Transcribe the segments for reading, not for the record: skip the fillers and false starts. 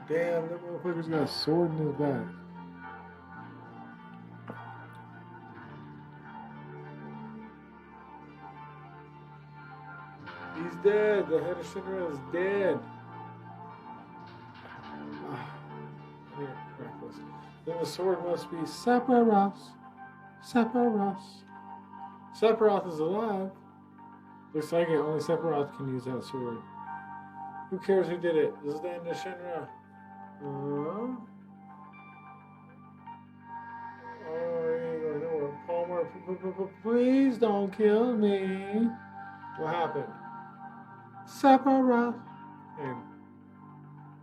Damn, that motherfucker's got a sword in his back. He's dead. The head of Shinra is dead. Then the sword must be Sephiroth. Sephiroth. Sephiroth is alive. Looks like it. Only Sephiroth can use that sword. Who cares who did it? This is the end of Shinra. Oh, you ain't going nowhere. Palmer, please don't kill me. What happened? Sephiroth. Hey,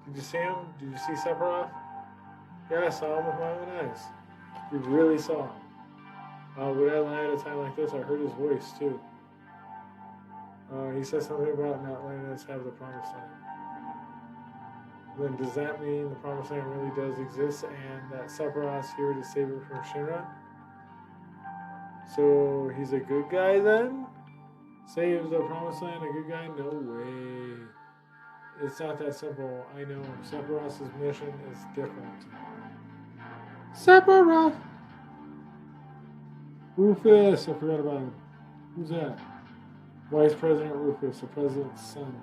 did you see him? Did you see Sephiroth? Yeah, I saw him with my own eyes. You really saw him. Would I lie at a time like this? I heard his voice too. He said something about not letting us have the promised land. Then does that mean the promised land really does exist and that Sephiroth's here to save it from Shinra? So he's a good guy then? Saves the promised land, a good guy? No way. It's not that simple. I know. Sephiroth's mission is different. Sephiroth! Rufus! I forgot about him. Who's that? Vice President Rufus, the president's son.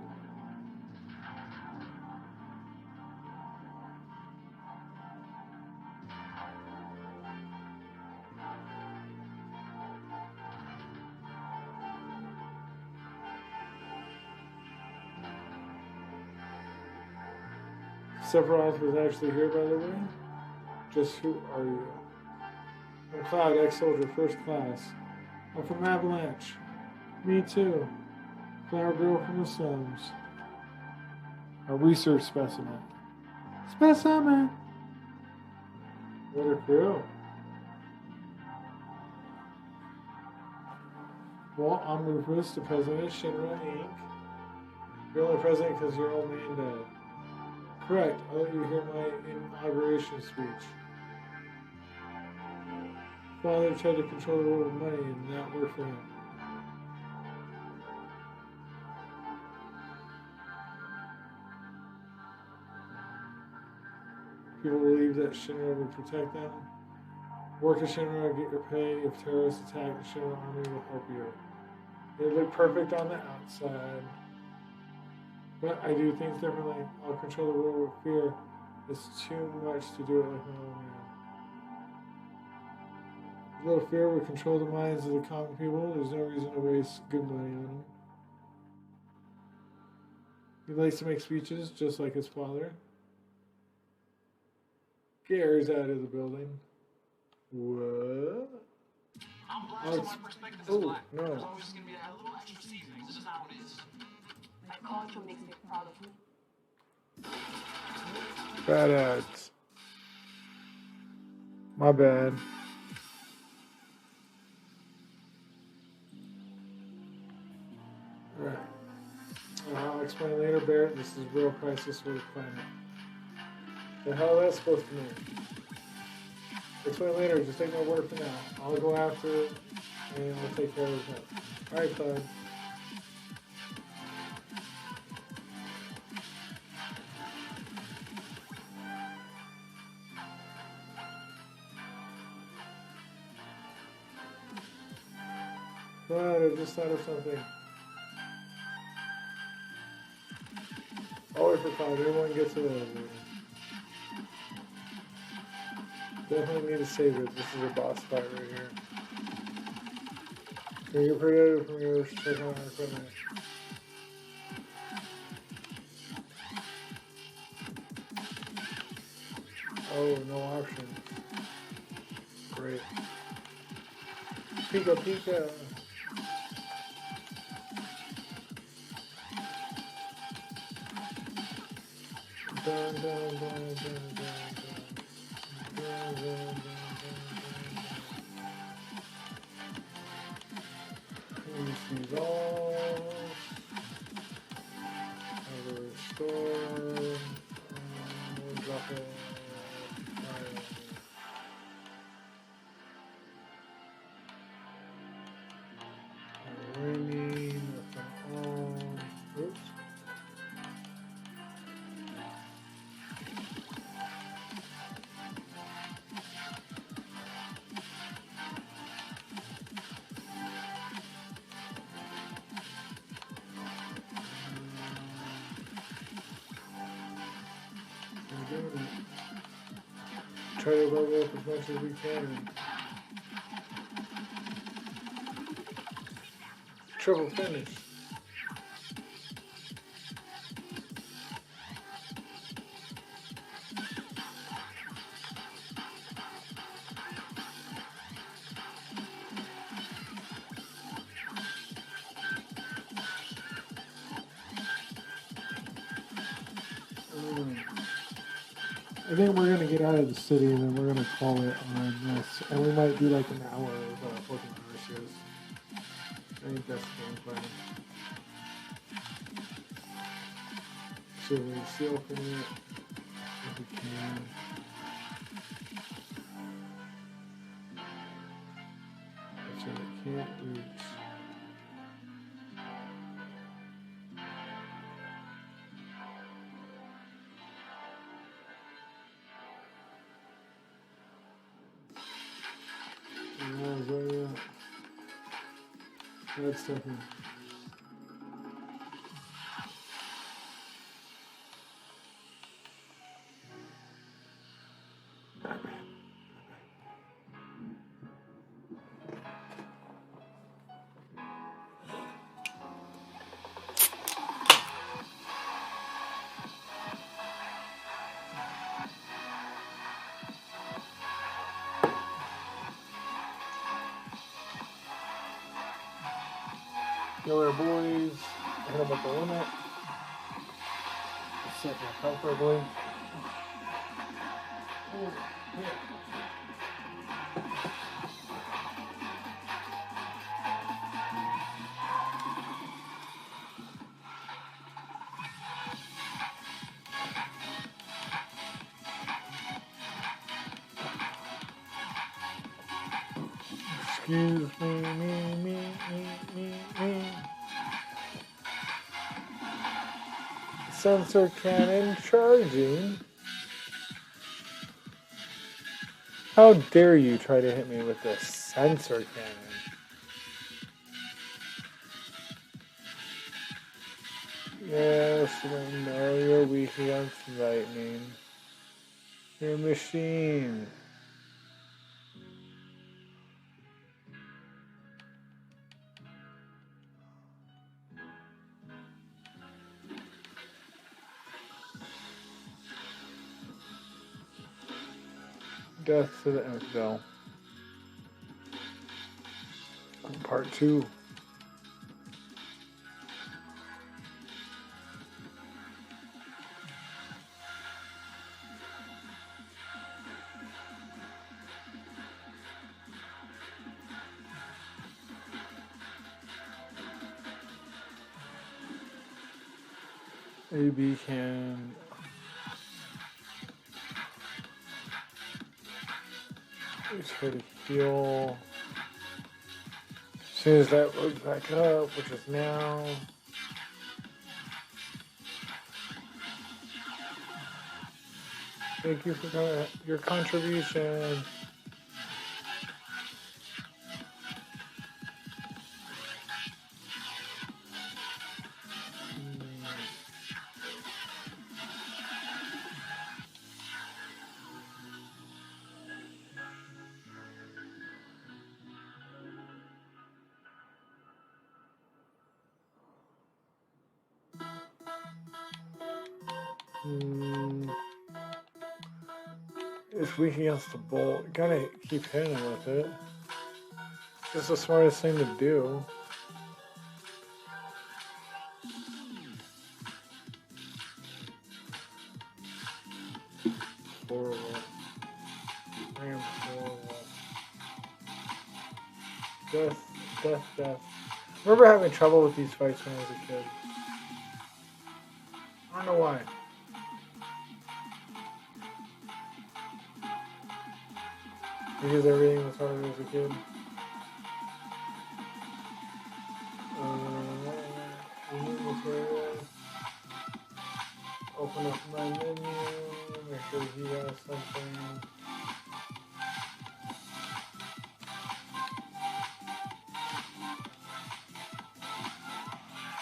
Sephiroth was actually here, by the way. Just who are you? I'm Cloud, ex-soldier, first class. I'm from Avalanche. Me too. Flower girl from the slums. A research specimen. Specimen! What a crew. Well, I'm Rufus, the president of Shinra Inc. You're only president because your old man died. Correct. I'll let you hear my inauguration speech. Father tried to control the world of money and not work for him. People believe that Shinra will protect them. Work at Shinra, get your pay. If terrorists attack, the Shinra army will help you. They look perfect on the outside. But I do things differently. I'll control the world with fear. It's too much to do it like my old man. A little fear would control the minds of the common people. There's no reason to waste good money on them. He likes to make speeches just like his father. Gary's out of the building. What? I'm black, so my perspective is black. No. There's always just gonna be a little extra seasoning. This is how it is. My culture makes me proud of you. Bad ads. My bad. Alright. I'll explain later, Barrett. This is real crisis for the planet. The hell that's supposed to mean? Explain later, just take my word for now. I'll go after it and I'll take care of it. Alright, Clyde. Clyde, I just thought of something. I'll wait for Clyde. Everyone gets it over. Definitely need to save it. This is a boss fight right here. Can you protect it from your second on equipment? Oh, no options. Great. Pika Pika. Dun, dun, dun, dun, dun. doing it. Try to level up as much as we can. Triple finish. I think we're gonna get out of the city and then we're gonna call it on this, and we might do like an hour of open shows. I think that's the game plan. So we see open it if we can. So we can't reach. That's something. Killer boys, hit them with the limit. Set them comfortably. Excuse me. Sensor cannon charging. How dare you try to hit me with this sensor cannon? Yes, I know you're weak against lightning. You're a machine. Death to the infidel. Part 2. AB can try to heal. As soon as that loads back up, which is now. Thank you for your contribution. It's weak against the bolt. You gotta keep hitting with it. It's the smartest thing to do. Horrible. I am horrible. Death. I remember having trouble with these fights when I was a kid. I don't know why. Because everything was harder as a kid. Open up my menu, make sure he has something.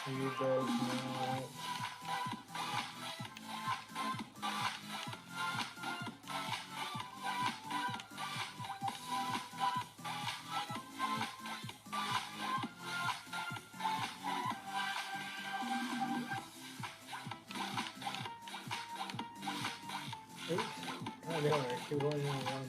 He does not. Oops. God damn it, I keep going around.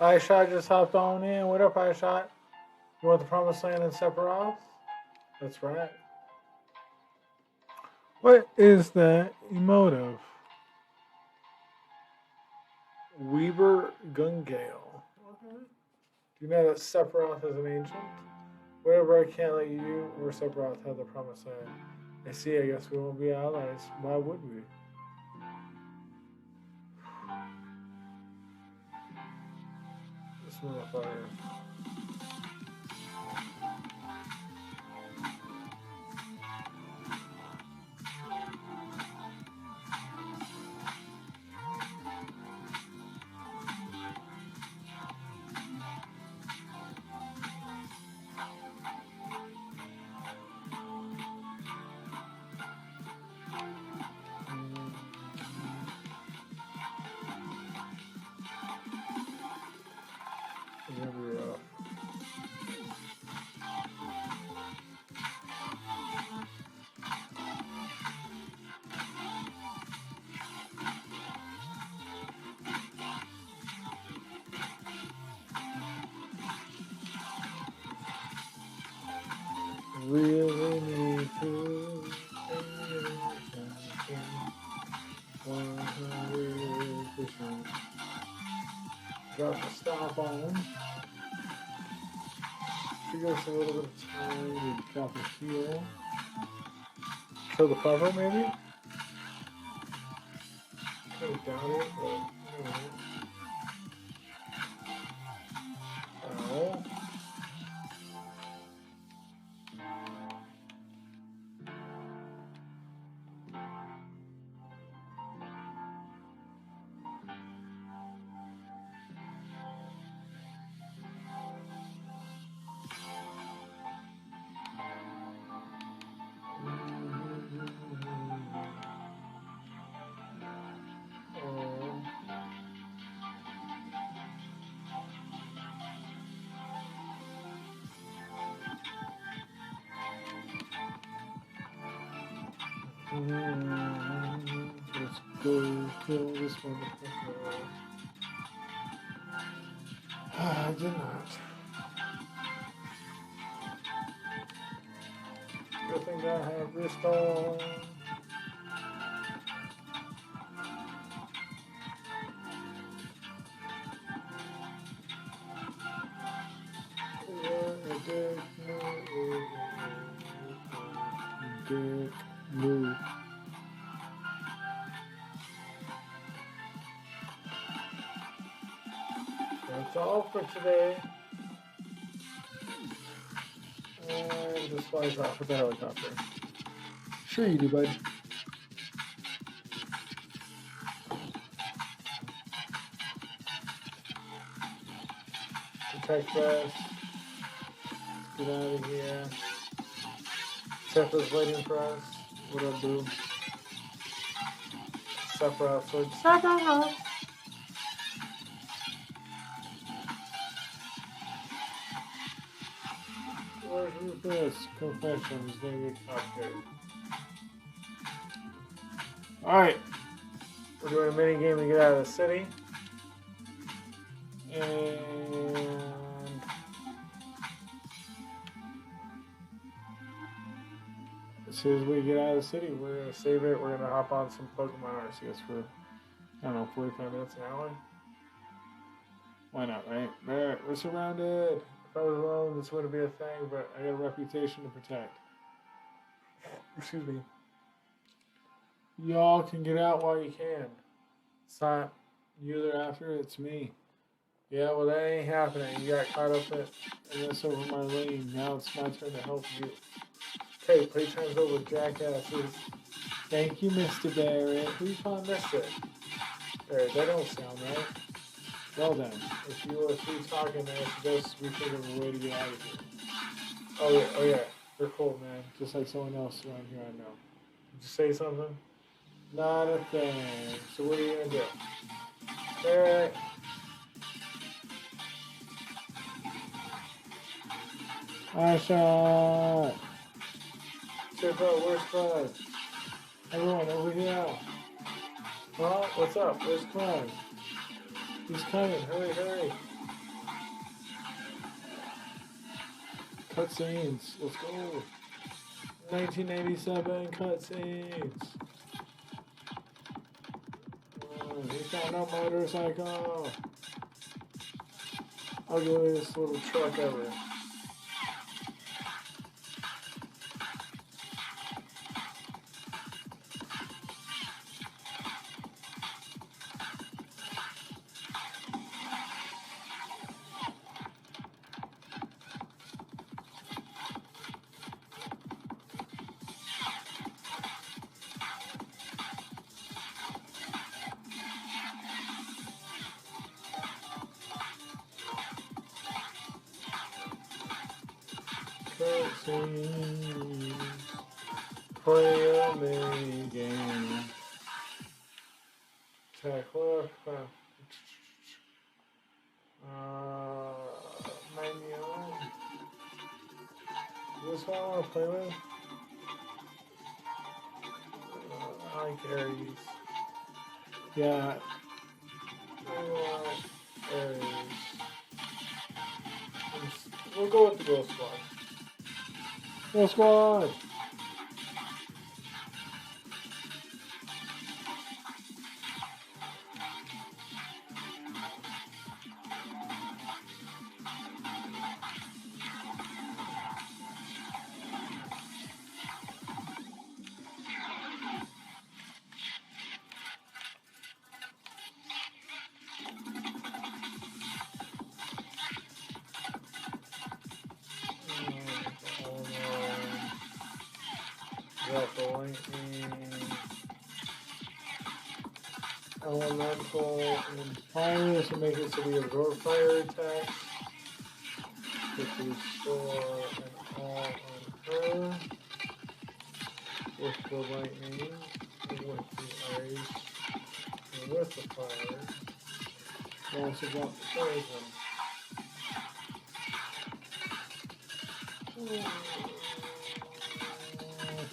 iShot just hopped on in. What up, iShot? You want the promised land in Sephiroth? That's right. What is that emotive? Weber Gungale. Okay. Do you know that Sephiroth is an ancient? Whatever, I can't let you or Sephiroth have the promised land. I see, I guess we won't be allies. Why would we? This motherfucker. Really need to pay attention 100%. Drop the stop on. Give us a little bit of time to drop a heal. Kill the cover, maybe? Kind of doubt it, but anyway. Oh. Let's go kill this motherfucker. I did not. Good thing I have wrist on. Dick move. That's all for today. And just flies off with the helicopter. Sure you do, bud. Protect us. Let's get out of here. Sephiroth's waiting for us. What up, boo? Sephiroth sword. Sephiroth! Where's Rufus? Confessions, gonna get cocktail. Alright. We're doing a mini game to get out of the city. And as soon as we get out of the city, we're gonna save it. We're gonna hop on some Pokemon Arceus for, I don't know, 45 minutes, an hour. Why not, right? There, we're surrounded. If I was alone, this wouldn't be a thing, but I got a reputation to protect. Excuse me. Y'all can get out while you can. It's not you they're after, it's me. Yeah, well, that ain't happening. You got caught up in this over my lane. Now it's my turn to help you. Okay, playtime's over, jackasses. Thank you, Mr. Barrett. Who you calling Mr.? Barrett, that don't sound right. Well then, if you were through talking, then I suggest we figure a way to get out of here. Oh yeah, they're cool, man. Just like someone else around here I know. Did you say something? Not a thing. So what are you gonna do? Barrett. I shot. Check out, where's Clyde? Everyone over here. Huh? What's up? Where's Clyde? He's coming. Hurry, hurry. Cutscenes. Let's go. 1987 cutscenes. He found a motorcycle. Ugliest little truck ever. Cutscenes. Play a mini game. Attack left. Menu. Is this what I want to play with? I like Aries. Yeah. Aries. We'll go with the Ghost Squad. Ghost Squad! Got the lightning, elemental, and fire to make it so we absorb fire attacks. Put the restore and all on her. With the lightning, and with the ice, and with the fire. We also got the poison.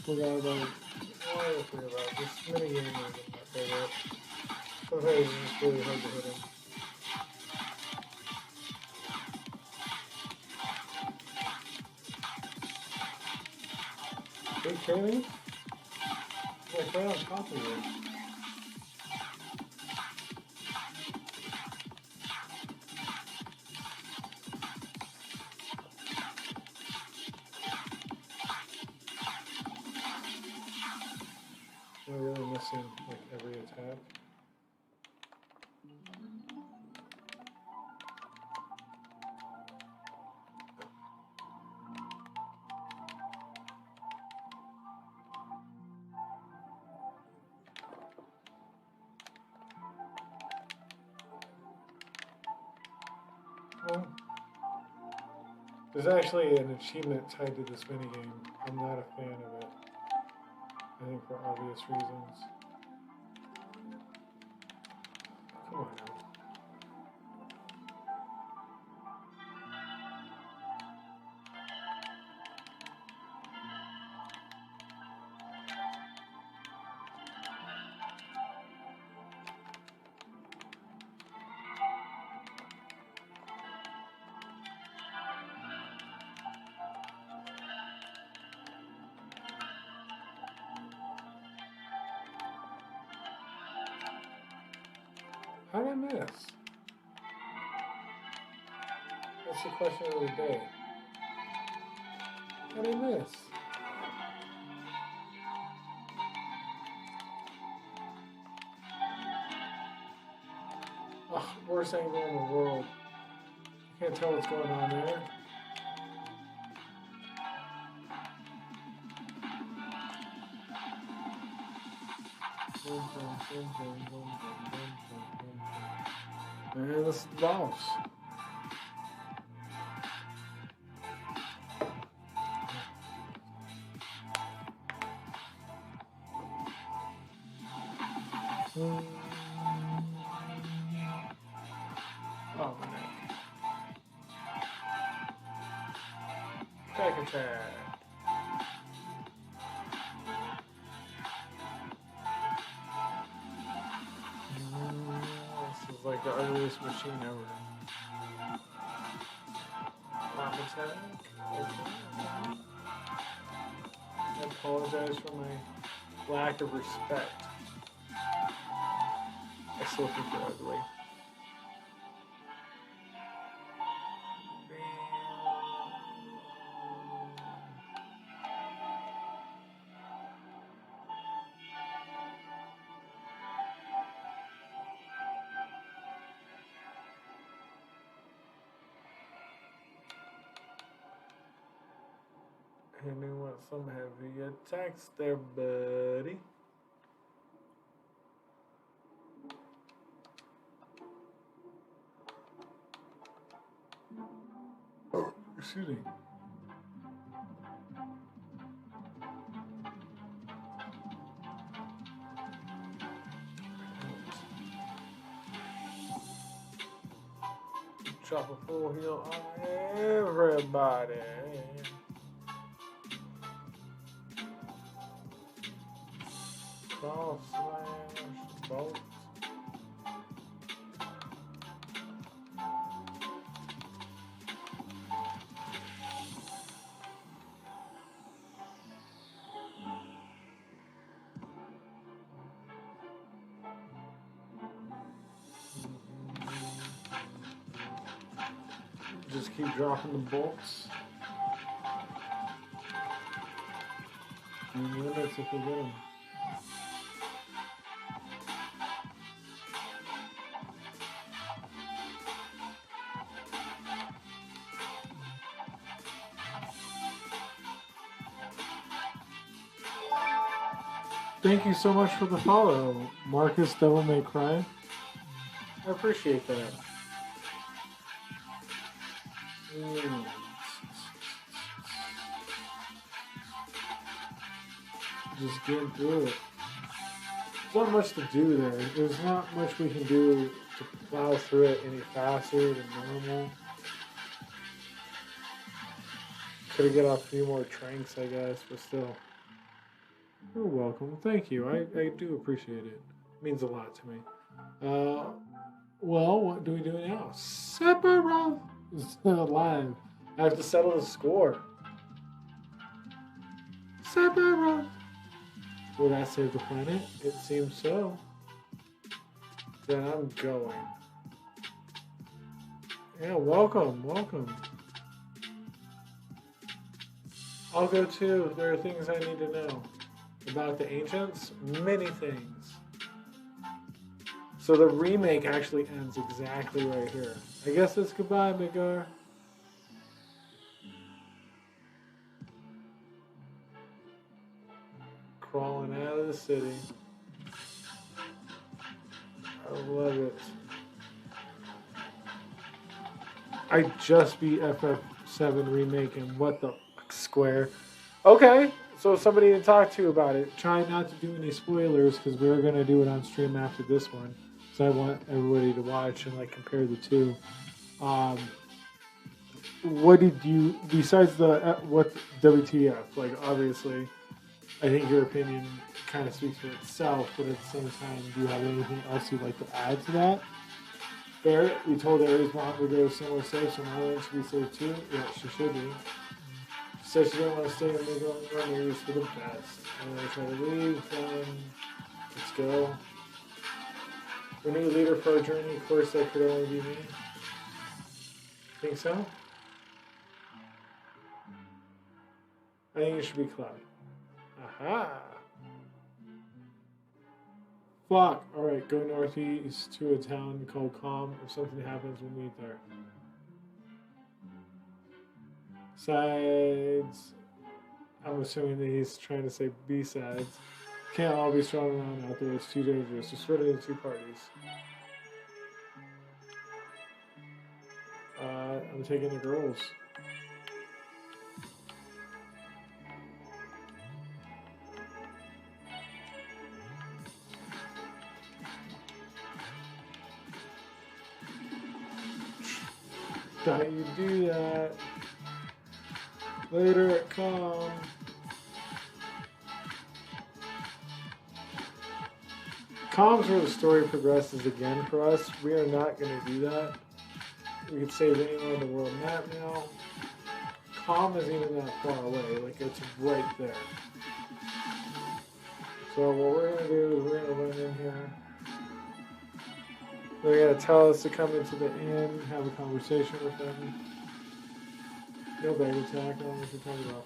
I forgot about this minigame isn't my favorite. Sometimes it's really hard to hit him. Are you kidding me? Like right on top of you. Am I really missing like every attack? Well, there's actually an achievement tied to this minigame. I'm not a fan of it. I think for obvious reasons. Come on now. How did I miss? That's the question of the day. How did I miss? Ugh, worst angle in the world. I can't tell what's going on there. Man, this is the boss. Oh, man. Back attack. This is like the ugliest machine ever. Pop attack. Okay. I apologize for my lack of respect. I still think they're ugly. And we want some heavy attacks there, buddy. Oh, excuse me. Drop a full heal on everybody. Cross slash bolt. Just keep dropping the bolts. And limits if we get them. Thank you so much for the follow, Marcus Devil May Cry. I appreciate that. Just getting through it. There's not much to do there. There's not much we can do to plow through it any faster than normal. Could have got off a few more tranks, I guess, but still. You're welcome. Thank you. I do appreciate it. It means a lot to me. Well, what do we do now? Sephiroth is live. I have to settle the score. Sephiroth. Will that save the planet? It seems so. Then I'm going. Yeah, welcome, welcome. I'll go too. There are things I need to know. About the ancients, many things. So the remake actually ends exactly right here. I guess it's goodbye, Midgar. Crawling out of the city. I love it. I just beat FF7 remake and what the fuck, Square. Okay. So somebody to talk to about it. Try not to do any spoilers because we're going to do it on stream after this one. So I want everybody to watch and like compare the two. What did you, besides the, what WTF, like obviously, I think your opinion kind of speaks for itself, but at the same time, do you have anything else you'd like to add to that? Barrett, we told Aries mom to go somewhere safe, so Marlene should be safe too. Yeah, she should be. She said she didn't want to stay in Midgar, maybe it's for the best. And I try to leave, let's go. A new leader for our journey. Of course, that could only be me. Think so? I think it should be Cloud. Aha! Fuck! Alright, go northeast to a town called Calm. If something happens, we'll meet there. Sides. I'm assuming that he's trying to say B-sides. Can't all be strong around out there. It's too dangerous. Just split it into two parties. I'm taking the girls. Don't you do that. Later it comes. Calm's where the story progresses again for us. We are not going to do that. We could save anywhere on the world map now. Calm isn't even that far away. Like, it's right there. So what we're going to do is we're going to run in here. They're going to tell us to come into the inn, have a conversation with them. No bag attack, I don't know what you're talking about.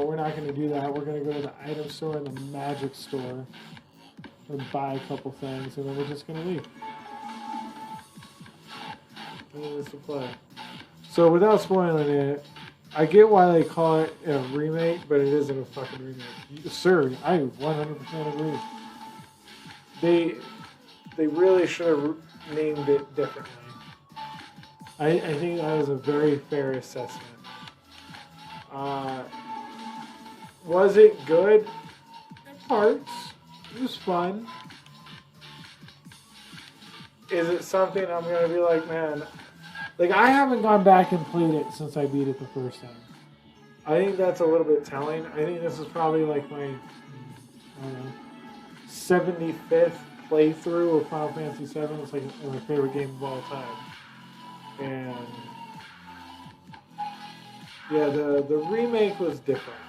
We're not going to do that. We're going to go to the item store and the magic store and buy a couple things, and then we're just going to leave. And then it's a play. So without spoiling it, I get why they call it a remake, but it isn't a fucking remake. Sir, I 100% agree. They really should have named it differently. I think that was a very fair assessment. Was it good? In parts. It was fun. Is it something I'm going to be like, man, like I haven't gone back and played it since I beat it the first time. I think that's a little bit telling. I think this is probably like my, I don't know, 75th playthrough of Final Fantasy VII. It's like my favorite game of all time. And yeah, the remake was different.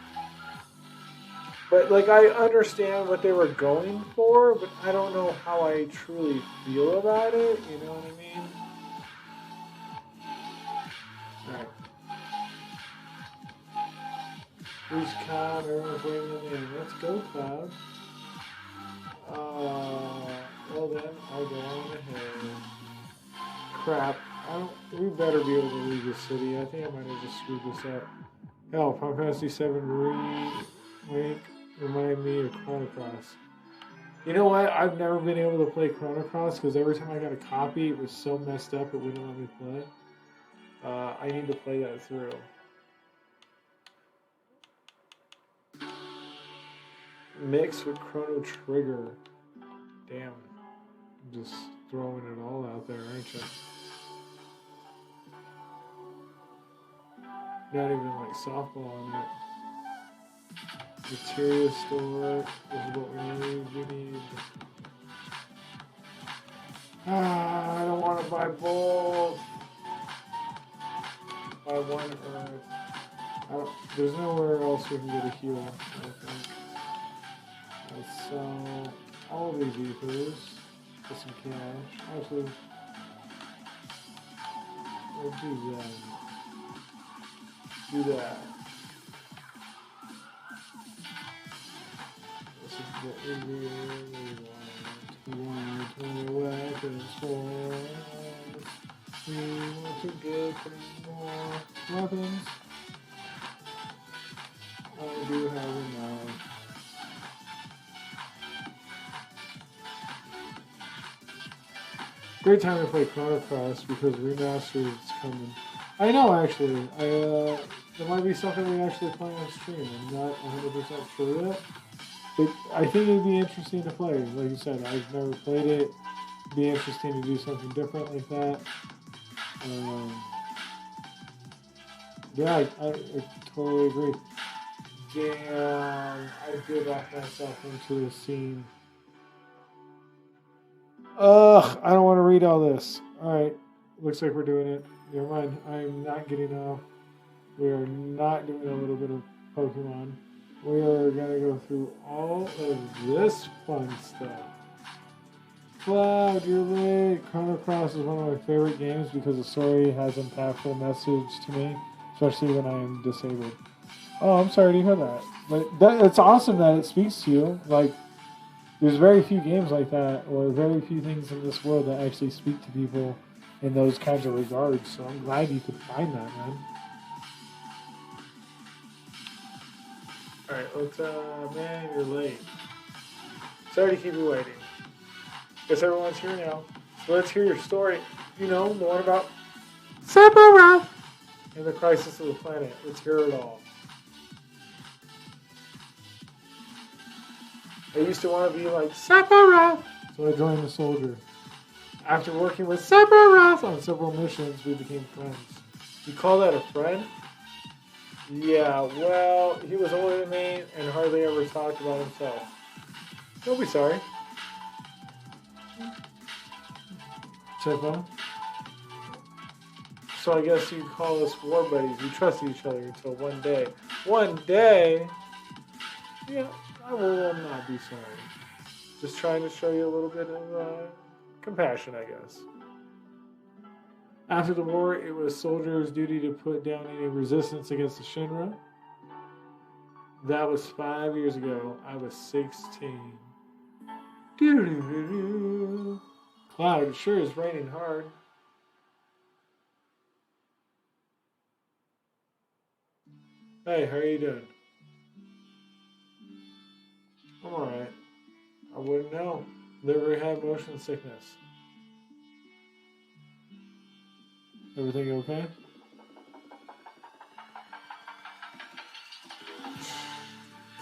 But like I understand what they were going for, but I don't know how I truly feel about it. You know what I mean? Alright. Who's Cloud? Everyone's waiting in. Let's go, Cloud. Well then, I'll go on ahead. Crap. We better be able to leave the city. I think I might have just screwed this up. Hell, Final Fantasy VII remake remind me of Chrono Cross. You know what? I've never been able to play Chrono Cross because every time I got a copy, it was so messed up it wouldn't let me play. I need to play that through. Mixed with Chrono Trigger. Damn. I'm just throwing it all out there, ain't you? Not even like softball on it. Material store is what we need. We need. I don't want to buy both. Buy one earth. There's nowhere else we can get a heal, I think. Let's sell all these ethers for some cash. Actually, we'll do that. Do that. This is what we really want. We want more weapons for us. We want to get more weapons. I do have enough. Great time to play Chrono Cross because Remastered is coming. I know, actually. There might be something we actually play on stream. I'm not 100% sure yet. But I think it'd be interesting to play. Like you said, I've never played it. It'd be interesting to do something different like that. Yeah, I totally agree. Damn, I did back myself into a scene. Ugh, I don't want to read all this. Alright, looks like we're doing it. Never mind, I'm not getting off. We are not doing a little bit of Pokemon. We are going to go through all of this fun stuff. Cloud, you're late. Chrono Cross is one of my favorite games because the story has impactful message to me, especially when I am disabled. Oh, I'm sorry to hear that. But it's awesome that it speaks to you. Like, there's very few games like that, or very few things in this world that actually speak to people in those kinds of regards. So I'm glad you could find that, man. Alright, let's, man, you're late. Sorry to keep you waiting. Guess everyone's here now. So let's hear your story. You know, the one about Sephiroth and the crisis of the planet. Let's hear it all. I used to want to be like Sephiroth, so I joined the soldier. After working with Sephiroth on several missions, we became friends. You call that a friend? Yeah, well, he was older than me and hardly ever talked about himself. Don't be sorry. Sephiroth? So I guess you call us war buddies. We trusted each other until one day. One day? Yeah, I will not be sorry. Just trying to show you a little bit of compassion, I guess. After the war, it was soldiers' duty to put down any resistance against the Shinra. That was 5 years ago. I was 16. Doo-doo-doo-doo. Cloud, it sure is raining hard. Hey, how are you doing? I'm alright. I wouldn't know. Never had motion sickness. Everything okay?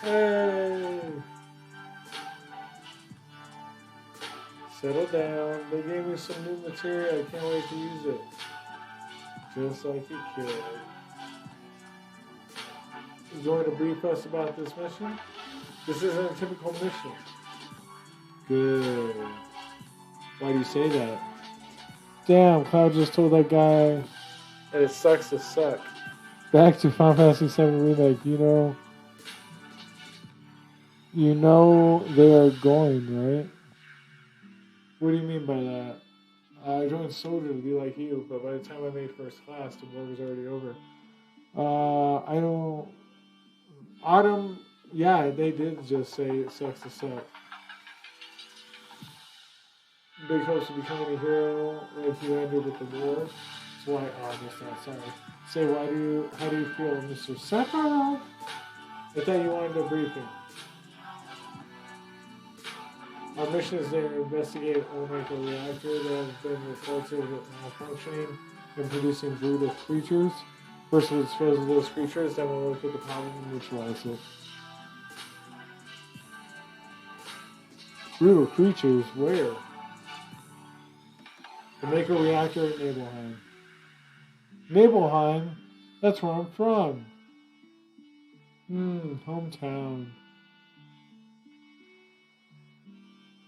Hey! Settle down. They gave me some new material. I can't wait to use it. Just like you could. You going to brief us about this mission? This isn't a typical mission. Good. Why do you say that? Damn, Cloud just told that guy that it sucks to suck. Back to Final Fantasy VII Remake, you know they are going, right? What do you mean by that? I joined Soldier to be like you, but by the time I made first class, the war was already over. I don't... Autumn, yeah, they did just say it sucks to suck. Big hopes of becoming a hero like you ended with the war. That's why, I missed that, sorry. Say, how do you feel, Mr. Sephiroth? I thought you wanted a briefing. Our mission is to investigate Omega reactor that has been reports of it malfunctioning and producing brutal creatures. First we'll dispose of those creatures, then we'll look at the problem and neutralize it. Brutal creatures? Where? The Maker reactor at Nibelheim. Nibelheim? That's where I'm from. Hometown.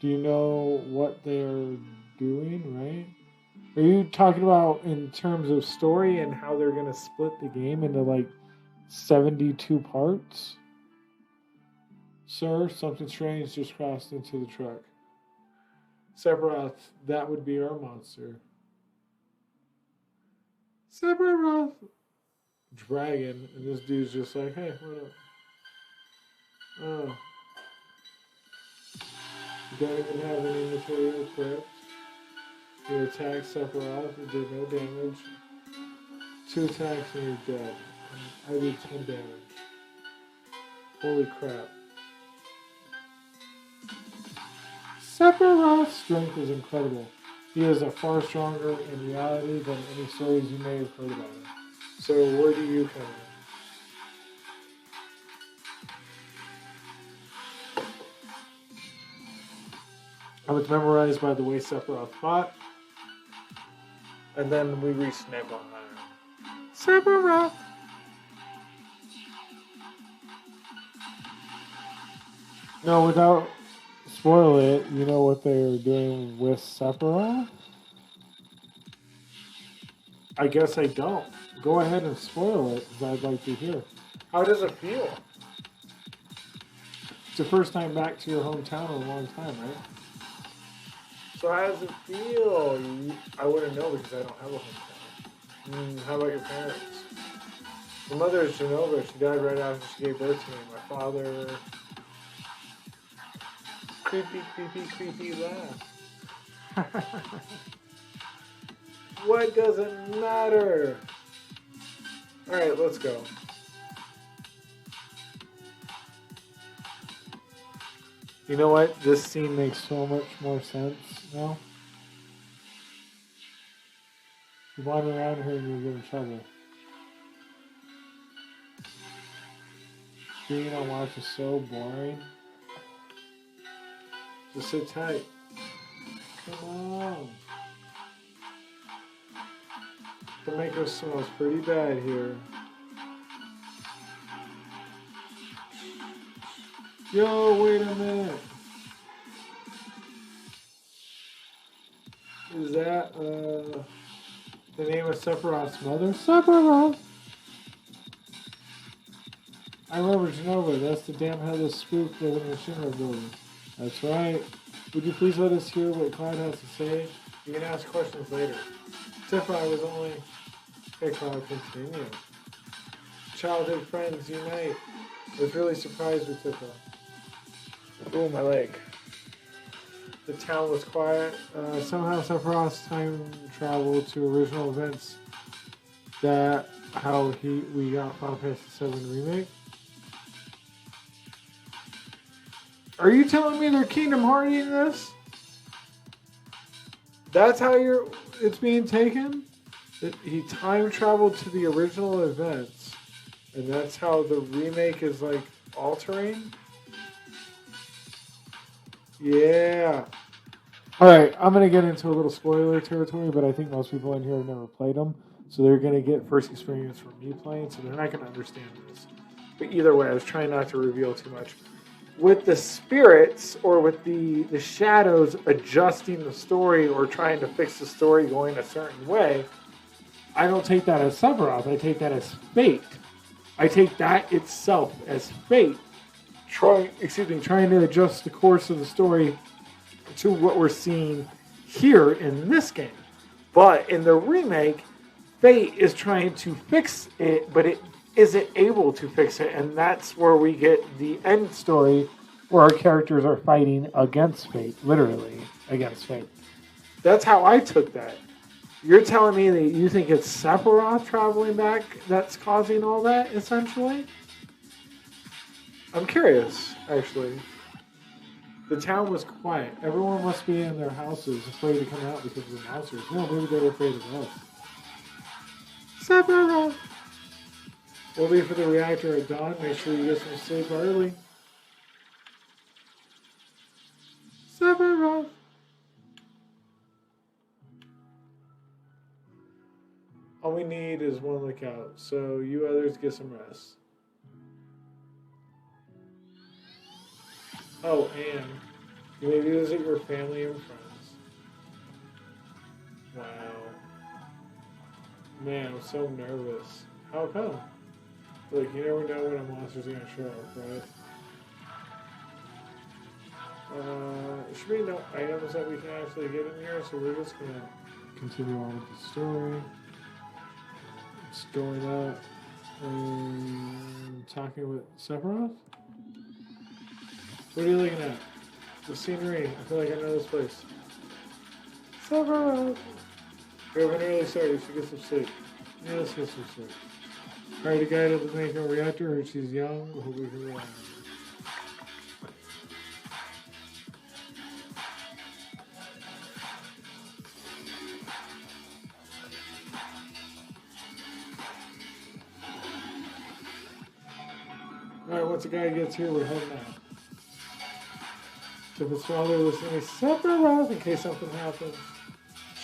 Do you know what they're doing, right? Are you talking about in terms of story and how they're going to split the game into like 72 parts? Sir, something strange just crossed into the truck. Sephiroth, that would be our monster. Sephiroth! Dragon, and this dude's just like, hey, what up? Oh. You don't even have any material equipped. You attacked Sephiroth, it did no damage. 2 attacks and you're dead. I did 10 damage. Holy crap. Sephiroth's strength is incredible. He is a far stronger in reality than any stories you may have heard about him. So where do you come in? I was memorized by the way Sephiroth fought. And then we reached Nibelheim. Sephiroth! No, without spoil it, you know what they're doing with Sephiroth? I guess I don't. Go ahead and spoil it, because I'd like to hear. How does it feel? It's the first time back to your hometown in a long time, right? So how does it feel? I wouldn't know because I don't have a hometown. How about your parents? My mother is Genova. She died right after she gave birth to me. My father... Creepy, creepy, creepy laugh. What doesn't matter? Alright, let's go. You know what? This scene makes so much more sense now. You wander around here and you get in trouble. Being on watch is so boring. Just sit tight. Come on. The maker smells pretty bad here. Yo, wait a minute. Is that the name of Sephiroth's mother? Sephiroth! I remember Genova. That's the damn headless spook living in the Shinra building. That's right. Would you please let us hear what Cloud has to say? You can ask questions later. Tifa, I was only... Hey, Cloud, continue. Childhood friends unite. I was really surprised with Tifa. Oh, my leg. The town was quiet. Somehow Sephiroth's time traveled to original events. That how we got Final Fantasy VII Remake? Are you telling me they're Kingdom Hearting this? That's how it's being taken? He time traveled to the original events, and that's how the remake is like altering? Yeah. Alright, I'm going to get into a little spoiler territory, but I think most people in here have never played them, so they're going to get first experience from me playing, so they're not going to understand this. But either way, I was trying not to reveal too much. With the spirits, or with the shadows adjusting the story, or trying to fix the story going a certain way, I don't take that as Sephiroth, I take that as fate. I take that itself as fate. Trying to adjust the course of the story to what we're seeing here in this game. But in the remake, Fate is trying to fix it, but it isn't able to fix it, and that's where we get the end story where our characters are fighting against Fate, literally against Fate. That's how I took that. You're telling me that you think it's Sephiroth traveling back that's causing all that, essentially? I'm curious, actually. The town was quiet. Everyone must be in their houses, afraid to come out because of the monsters. No, maybe they were afraid of us. Sephiroth! We'll leave for the reactor at dawn. Make sure you get some sleep early. Sephiroth! All we need is one lookout, so you others get some rest. Oh, and you may visit your family and friends. Wow. Man, I'm so nervous. How come? Look, you never know when a monster's gonna show up, right? There should be no items that we can actually get in here, so we're just gonna continue on with the story. It's going up and talking with Sephiroth. What are you looking at? The scenery. I feel like I know this place. Sephiroth! We have an early start. You should get some sleep. Yeah, let's get some sleep. Alright, the guy doesn't make a reactor. She's young. Hope we can rely on her. Alright, once the guy gets here, we're heading out. So if his father listening to Sephiroth in case something happens,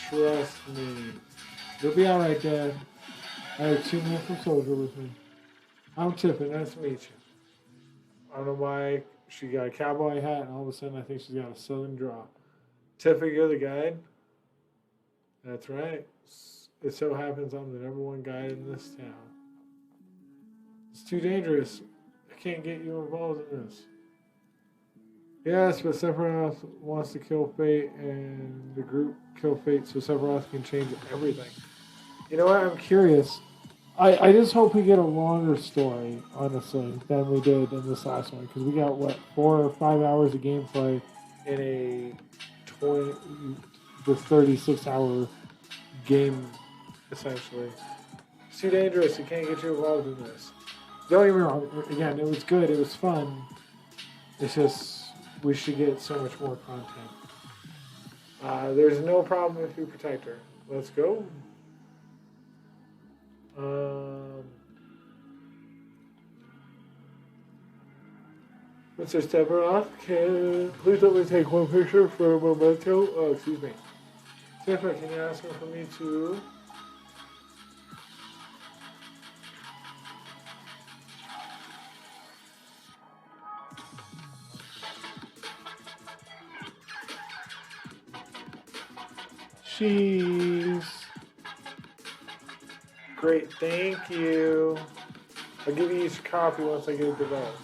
trust me. You'll be alright, Dad. I have 2 men from Soldier with me. I'm Tiffin, nice to meet you. I don't know why she got a cowboy hat and all of a sudden I think she's got a southern draw. Tiffin, you're the guide? That's right. It so happens I'm the #1 guide in this town. It's too dangerous. I can't get you involved in this. Yes, but Sephiroth wants to kill Fate, and the group kill Fate so Sephiroth can change everything. You know what? I'm curious. I just hope we get a longer story, honestly, than we did in this last one. Because we got, what, 4 or 5 hours of gameplay in a 36-hour game, essentially. It's too dangerous. You can't get you involved in this. Don't get me wrong. Again, it was good. It was fun. It's just, we should get so much more content. There's no problem if you protect her. Let's go. Mr. Sephiroth, please let me take one picture for a memento. Oh, excuse me. Sephiroth, can you ask him for me to... Cheese. Great, thank you. I'll give you each copy once I get it developed.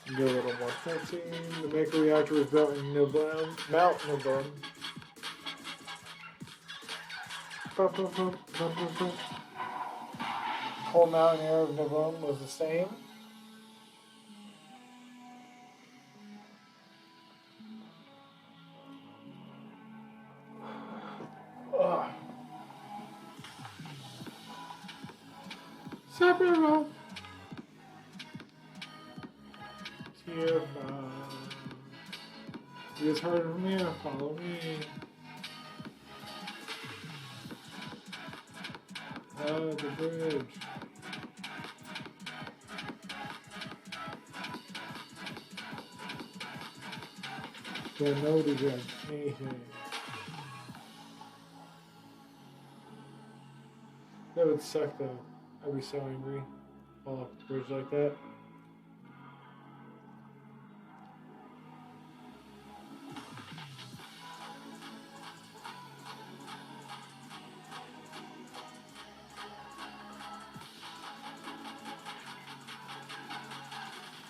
Get a little more cutscene. The Maker reactor was built in Mount Nobuo. Whole mountain area of Nobuo was the same. Sephiroth. Here, you just heard from me, follow me. Oh, the bridge. Don't know to get anything. That would suck though. I'd be so angry. Fall off the bridge like that.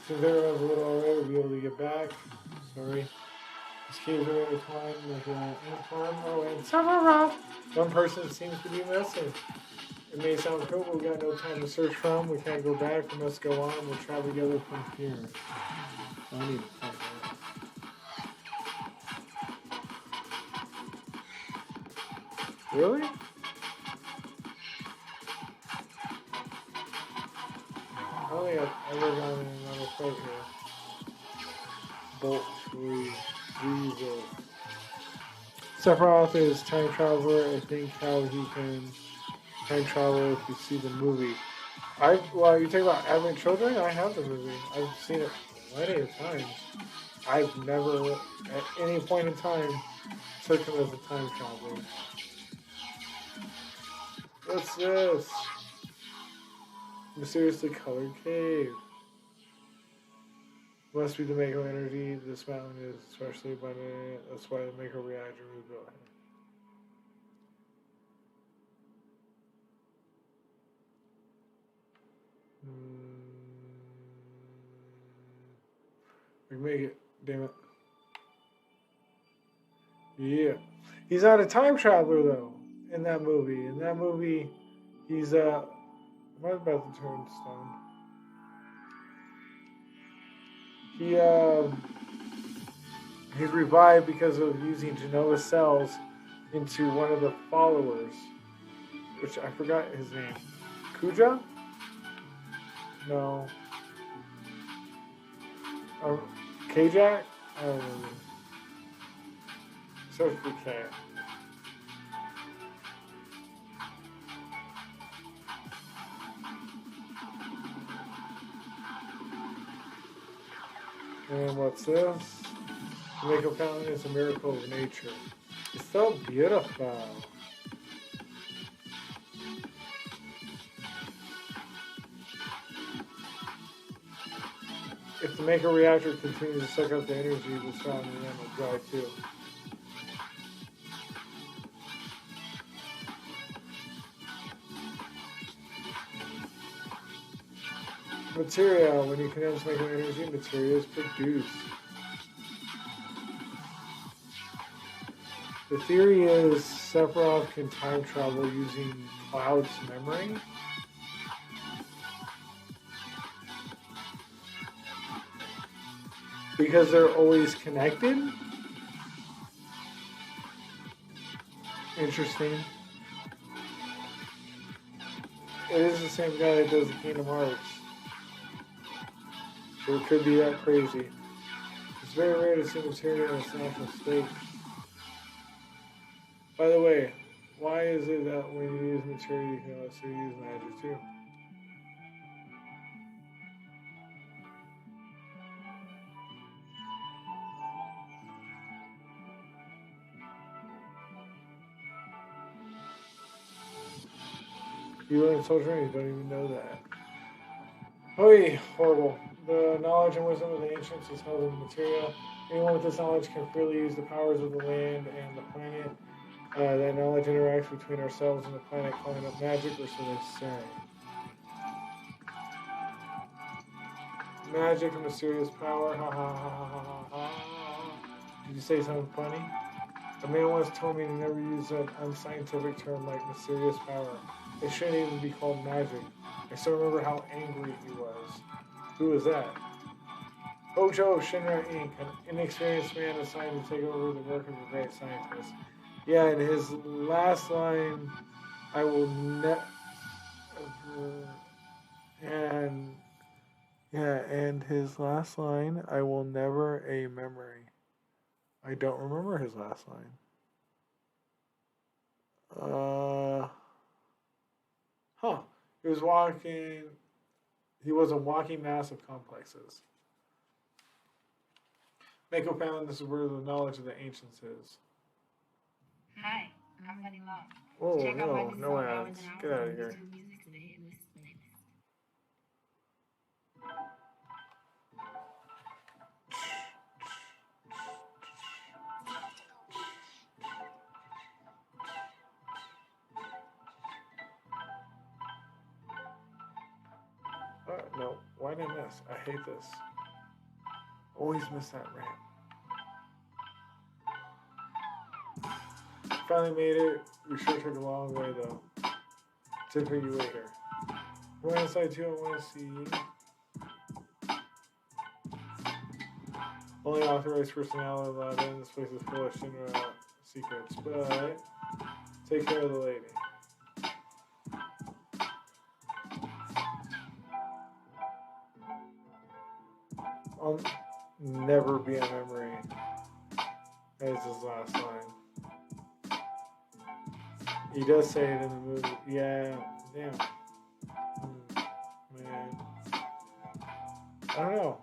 Since everyone's a little already, we'll be able to get back. Sorry. These caves are intertwined like an ant farm. Oh, and Sephiroth! One person seems to be missing. It may sound cool, but we got no time to search from. We can't go back. We must go on. We'll travel together from here. I need to find that. Really? I don't think I've ever gone in another fight here. Bolt 3. Sephiroth is time traveler. I think how he can time travel if you see the movie. Well, you talking about having children? I have the movie. I've seen it plenty of times. I've never, at any point in time, took him as a time traveler. What's this? Mysteriously colored cave. Must be the Mako energy. This mountain is especially abundant. That's why the Mako reactor was built here. We can make it. Damn it. Yeah. He's not a time traveler, though, in that movie. In that movie, he's, I'm about to turn stone. He's revived because of using Genoa cells into one of the followers, which I forgot his name. Kuja? No. Kajak? I don't know. Starts with K. And what's this? The Mako Fountain is a miracle of nature. It's so beautiful. If the Mako reactor continues to suck up the energy, the fountain will dry too. Materia. When you condense making energy, materia is produced. The theory is Sephiroth can time travel using Cloud's memory. Because they're always connected. Interesting. It is the same guy that does the Kingdom Hearts. So it could be that crazy. It's very rare to see materia in its natural state. By the way, why is it that when you use materia, you can also use magic too? You learn soldier and you don't even know that. Oh, horrible. The knowledge and wisdom of the ancients is held in the material. Anyone with this knowledge can freely use the powers of the land and the planet. That knowledge interacts between ourselves and the planet, calling up magic, or so they say. Magic, a mysterious power. Ha ha ha ha ha ha. Did you say something funny? A man once told me to never use an unscientific term like mysterious power. It shouldn't even be called magic. I still remember how angry he was. Who was that? Hojo of Shinra Inc., an inexperienced man assigned to take over the work of a great scientist. Yeah, and his last line, I will never... and his last line, I will never a memory. I don't remember his last line. He was a walking mass of complexes. Mako found this is where the knowledge of the ancients is. Hi, I'm running long. Oh, Check out my no ads. Get out of here. Music today in this playlist. No, why did I miss? I hate this. Always miss that ramp. Finally made it. We sure took a long way though. To for you later. Go inside too. I want to see you. Only authorized personnel allowed in. This place is full of Shinra secrets, but take care of the lady. I'll never be a memory. That's his last line. He does say it in the movie. Yeah, damn. Man. I don't know.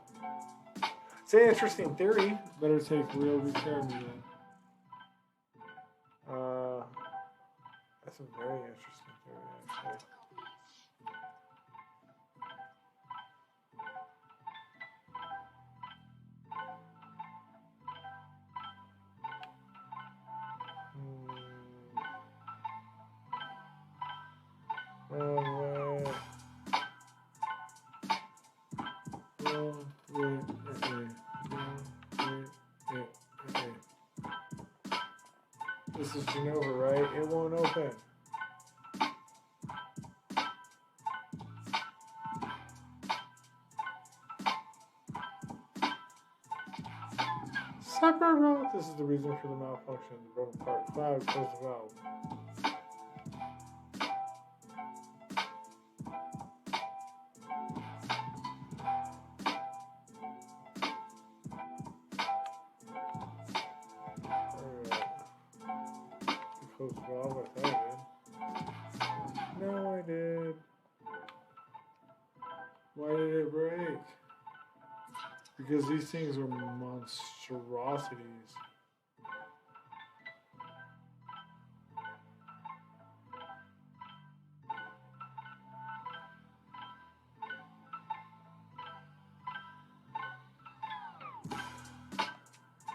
It's an interesting theory. Better take real good care of me then. That's a very interesting theory, actually. This is Genova, right? It won't open. Sephiroth! This is the reason for the malfunction. The broken part. Cloud, close the valve. Because these things are monstrosities.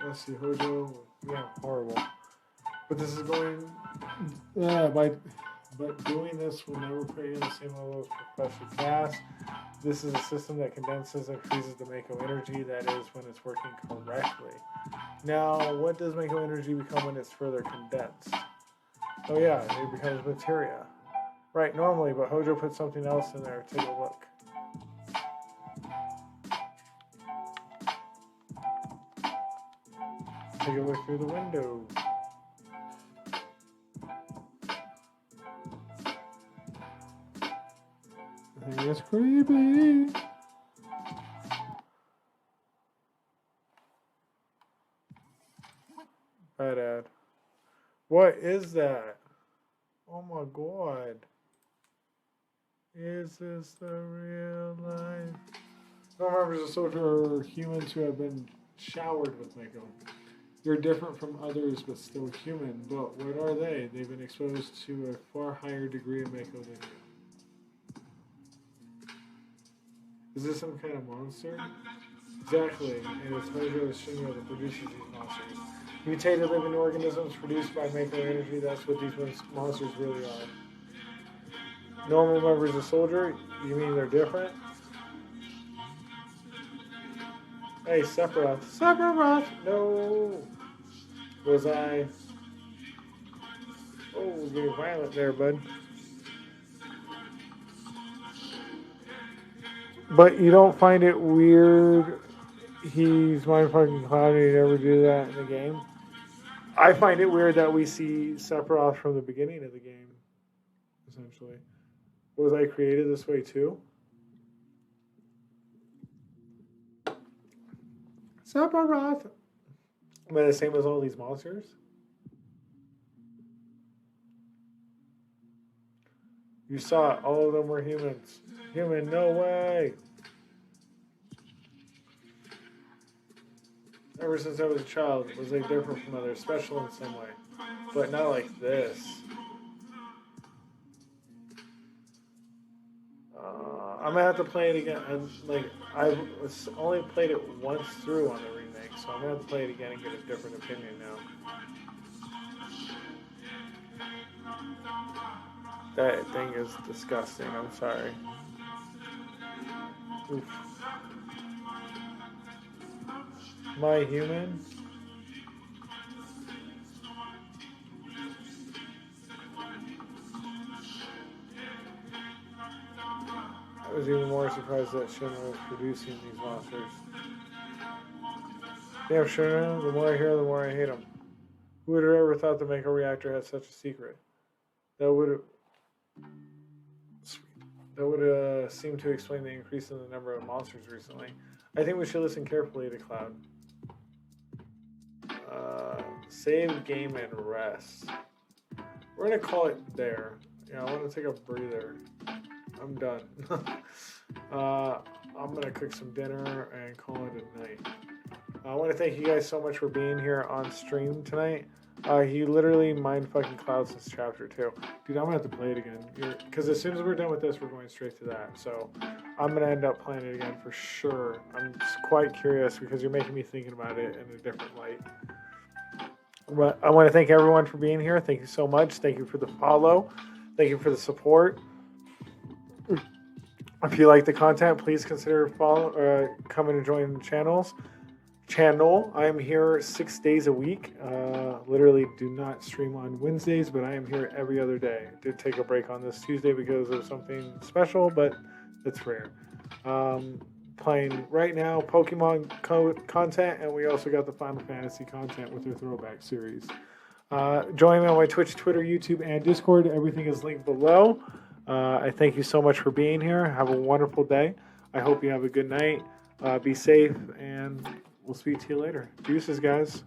Let's see, Hojo. Yeah, horrible. But this is going. But doing this will never put you in the same level as Professor Cass. This is a system that condenses and freezes the Mako energy, that is, when it's working correctly. Now, what does Mako energy become when it's further condensed? Oh yeah, it becomes materia. Right, normally, but Hojo put something else in there. Take a look. Take a look through the window. I think it's creepy. Bad ad. What is that? Oh my god. Is this the real life? No members of soldier are humans who have been showered with Mako. They're different from others, but still human. But what are they? They've been exposed to a far higher degree of Mako than you. Is this some kind of monster? Exactly, and it's Hojo Shinyo that produces these monsters. Mutated living organisms produced by Mako energy, that's what these monsters really are. Normal members of soldier, you mean they're different? Hey, Sephiroth. Sephiroth! No! Was I... Oh, getting violent there, bud. But you don't find it weird he's mind-fucking cloud and he never do that in the game? I find it weird that we see Sephiroth from the beginning of the game, essentially. Was I created this way too? Sephiroth! Am I the same as all these monsters? You saw it. All of them were humans. Human, no way! Ever since I was a child, was I different from others, special in some way. But not like this. I'm gonna have to play it again. I've only played it once through on the remake, so I'm gonna have to play it again and get a different opinion now. That thing is disgusting. I'm sorry. Oof. My human? I was even more surprised that Shinra was producing these monsters. Damn Shinra, the more I hear, the more I hate them. Who would have ever thought the Mako reactor had such a secret? That would seem to explain the increase in the number of monsters recently. I think we should listen carefully to Cloud. Save game and rest. We're gonna call it there. Yeah, I want to take a breather. I'm done. I'm gonna cook some dinner and call it a night. I want to thank you guys so much for being here on stream tonight. He literally mind fucking Cloud since chapter 2. Dude, I'm gonna have to play it again. Because as soon as we're done with this, we're going straight to that. So I'm gonna end up playing it again for sure. I'm just quite curious because you're making me thinking about it in a different light. But I want to thank everyone for being here. Thank you so much. Thank you for the follow. Thank you for the support. If you like the content, please consider coming and joining the channel. I am here 6 days a week. Literally do not stream on Wednesdays, but I am here every other day. I did take a break on this Tuesday because of something special, but it's rare. Playing right now Pokemon content, and we also got the Final Fantasy content with their throwback series. Join me on my Twitch, Twitter, YouTube, and Discord. Everything is linked below. I thank you so much for being here. Have a wonderful day. I hope you have a good night. Be safe, and we'll speak to you later. Deuces, guys.